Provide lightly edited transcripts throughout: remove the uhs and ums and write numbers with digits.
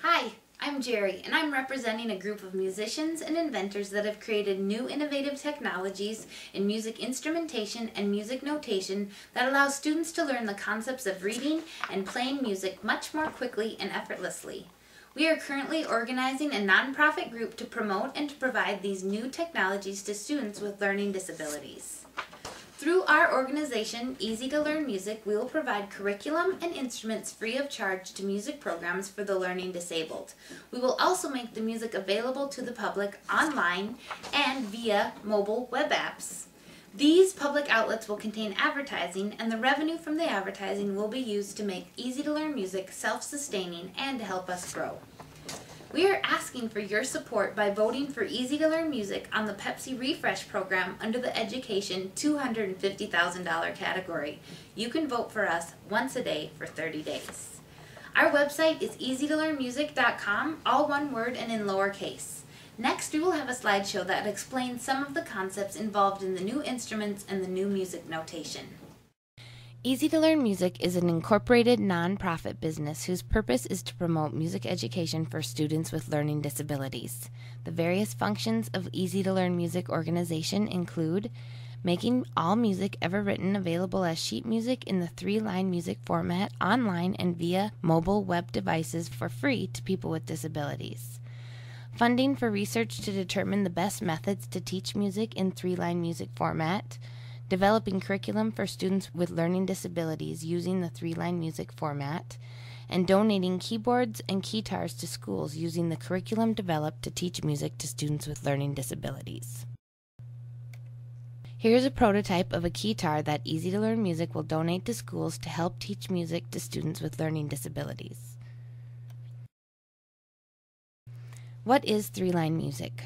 Hi, I'm Jerry, and I'm representing a group of musicians and inventors that have created new innovative technologies in music instrumentation and music notation that allow students to learn the concepts of reading and playing music much more quickly and effortlessly. We are currently organizing a nonprofit group to promote and to provide these new technologies to students with learning disabilities. Through our organization, Easy to Learn Music, we will provide curriculum and instruments free of charge to music programs for the learning disabled. We will also make the music available to the public online and via mobile web apps. These public outlets will contain advertising, and the revenue from the advertising will be used to make Easy to Learn Music self-sustaining and to help us grow. We are asking for your support by voting for Easy to Learn Music on the Pepsi Refresh program under the Education $250,000 category. You can vote for us once a day for 30 days. Our website is easytolearnmusic.com, all one word and in lowercase. Next, we will have a slideshow that explains some of the concepts involved in the new instruments and the new music notation. Easy to Learn Music is an incorporated nonprofit business whose purpose is to promote music education for students with learning disabilities. The various functions of Easy to Learn Music organization include making all music ever written available as sheet music in the 3-line music format online and via mobile web devices for free to people with disabilities. Funding for research to determine the best methods to teach music in 3-line music format. Developing curriculum for students with learning disabilities using the 3-line music format, and donating keyboards and guitars to schools using the curriculum developed to teach music to students with learning disabilities. Here's a prototype of a guitar that Easy to Learn Music will donate to schools to help teach music to students with learning disabilities. What is 3-line music?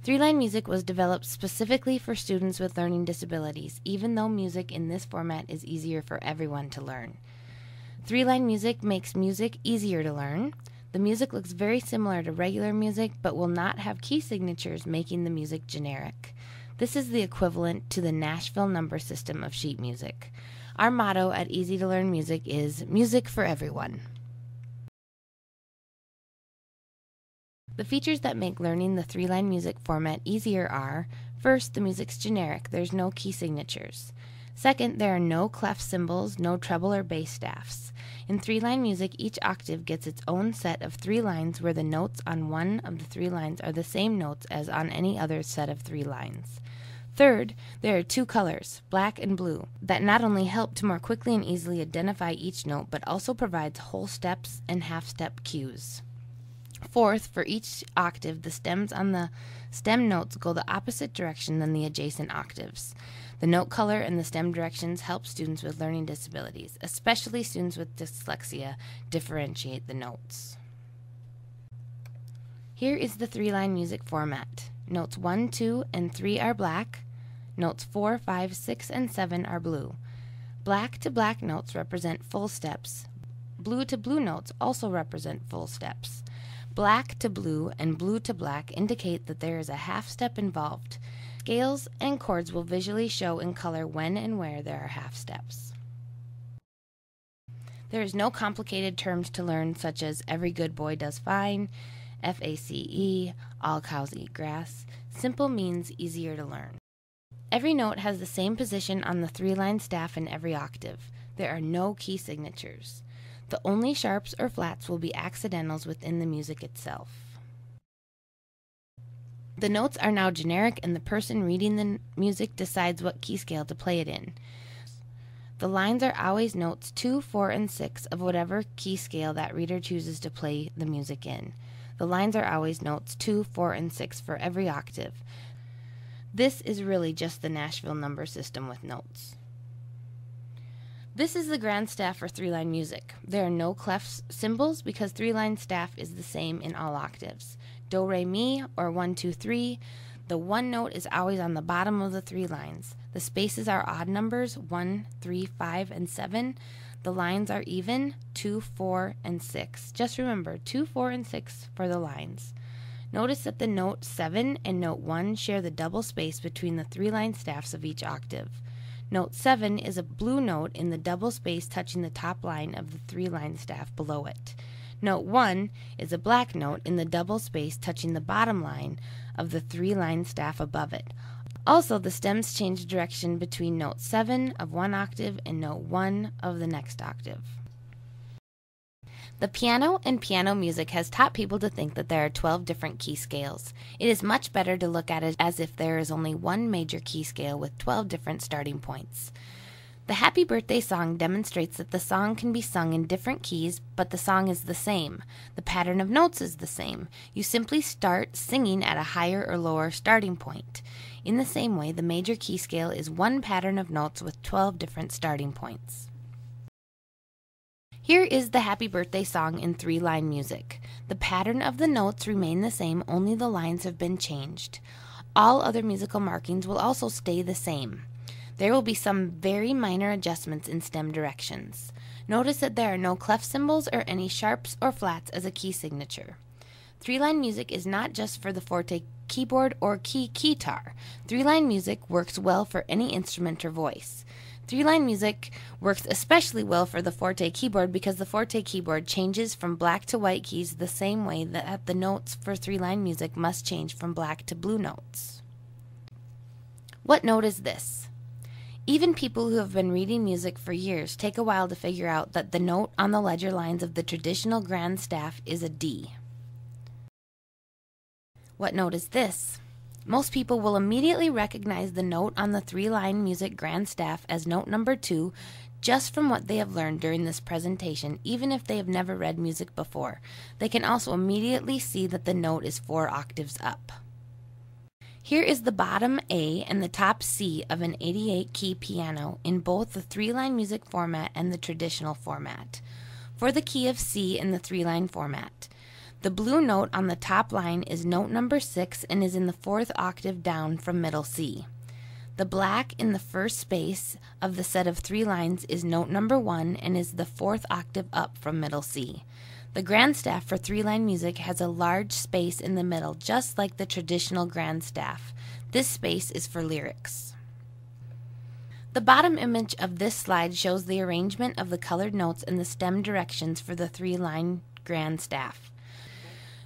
3-line music was developed specifically for students with learning disabilities, even though music in this format is easier for everyone to learn. 3-line music makes music easier to learn. The music looks very similar to regular music, but will not have key signatures, making the music generic. This is the equivalent to the Nashville number system of sheet music. Our motto at Easy to Learn Music is Music for Everyone. The features that make learning the 3-line music format easier are, first, the music's generic, there's no key signatures. Second, there are no clef cymbals, no treble or bass staffs. In 3-line music, each octave gets its own set of 3 lines where the notes on one of the 3 lines are the same notes as on any other set of 3 lines. Third, there are 2 colors, black and blue, that not only help to more quickly and easily identify each note, but also provides whole steps and half-step cues. Fourth, for each octave, the stems on the stem notes go the opposite direction than the adjacent octaves. The note color and the stem directions help students with learning disabilities, especially students with dyslexia, differentiate the notes. Here is the 3-line music format. Notes 1, 2, and 3 are black. Notes 4, 5, 6, and 7 are blue. Black to black notes represent full steps. Blue to blue notes also represent full steps. Black to blue and blue to black indicate that there is a half step involved. Scales and chords will visually show in color when and where there are half steps. There is no complicated terms to learn, such as every good boy does fine, FACE, all cows eat grass. Simple means easier to learn. Every note has the same position on the 3-line staff in every octave. There are no key signatures. The only sharps or flats will be accidentals within the music itself. The notes are now generic, and the person reading the music decides what key scale to play it in. The lines are always notes 2, 4, and 6 of whatever key scale that reader chooses to play the music in. The lines are always notes 2, 4, and 6 for every octave. This is really just the Nashville number system with notes. This is the grand staff for 3-line music. There are no clef cymbals because 3-line staff is the same in all octaves. Do, re, mi, or 1, 2, 3. The one note is always on the bottom of the 3 lines. The spaces are odd numbers, 1, 3, 5, and 7. The lines are even, 2, 4, and 6. Just remember, 2, 4, and 6 for the lines. Notice that the note 7 and note 1 share the double space between the 3-line staffs of each octave. Note 7 is a blue note in the double space touching the top line of the 3-line staff below it. Note 1 is a black note in the double space touching the bottom line of the 3-line staff above it. Also, the stems change direction between note 7 of one octave and note 1 of the next octave. The piano and piano music has taught people to think that there are 12 different key scales. It is much better to look at it as if there is only one major key scale with 12 different starting points. The Happy Birthday song demonstrates that the song can be sung in different keys, but the song is the same. The pattern of notes is the same. You simply start singing at a higher or lower starting point. In the same way, the major key scale is one pattern of notes with 12 different starting points. Here is the Happy Birthday song in 3-line music. The pattern of the notes remain the same, only the lines have been changed. All other musical markings will also stay the same. There will be some very minor adjustments in stem directions. Notice that there are no clef symbols or any sharps or flats as a key signature. 3-line music is not just for the forte keyboard or keytar. 3-line music works well for any instrument or voice. 3-line music works especially well for the forte keyboard because the forte keyboard changes from black to white keys the same way that the notes for 3-line music must change from black to blue notes. What note is this? Even people who have been reading music for years take a while to figure out that the note on the ledger lines of the traditional grand staff is a D. What note is this? Most people will immediately recognize the note on the 3-line music grand staff as note number 2 just from what they have learned during this presentation, even if they have never read music before. They can also immediately see that the note is 4 octaves up. Here is the bottom A and the top C of an 88-key piano in both the 3-line music format and the traditional format. For the key of C in the 3-line format, the blue note on the top line is note number 6 and is in the 4th octave down from middle C. The black in the first space of the set of 3 lines is note number 1 and is the 4th octave up from middle C. The grand staff for 3-line music has a large space in the middle, just like the traditional grand staff. This space is for lyrics. The bottom image of this slide shows the arrangement of the colored notes and the stem directions for the 3-line grand staff.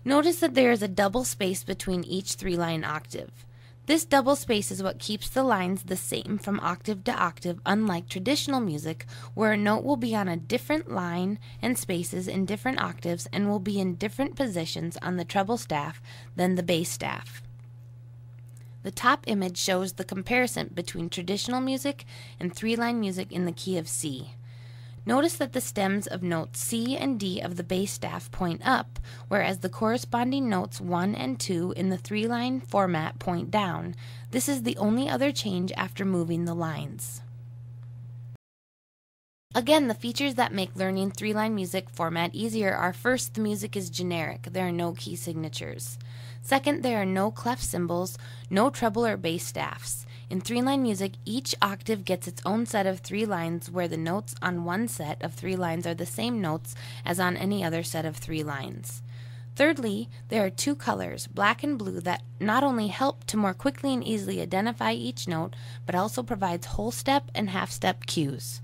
Notice that there is a double space between each 3-line octave. This double space is what keeps the lines the same from octave to octave, unlike traditional music, where a note will be on a different line and spaces in different octaves and will be in different positions on the treble staff than the bass staff. The top image shows the comparison between traditional music and 3-line music in the key of C. Notice that the stems of notes C and D of the bass staff point up, whereas the corresponding notes 1 and 2 in the 3-line format point down. This is the only other change after moving the lines. Again, the features that make learning 3-line music format easier are: first, the music is generic. There are no key signatures. Second, there are no clef symbols, no treble or bass staffs. In 3-line music, each octave gets its own set of 3 lines where the notes on one set of 3 lines are the same notes as on any other set of 3 lines. Thirdly, there are 2 colors, black and blue, that not only help to more quickly and easily identify each note, but also provides whole step and half step cues.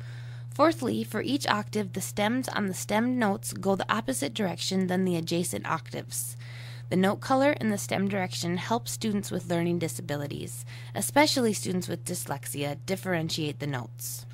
Fourthly, for each octave, the stems on the stemmed notes go the opposite direction than the adjacent octaves. The note color and the stem direction help students with learning disabilities, especially students with dyslexia, differentiate the notes.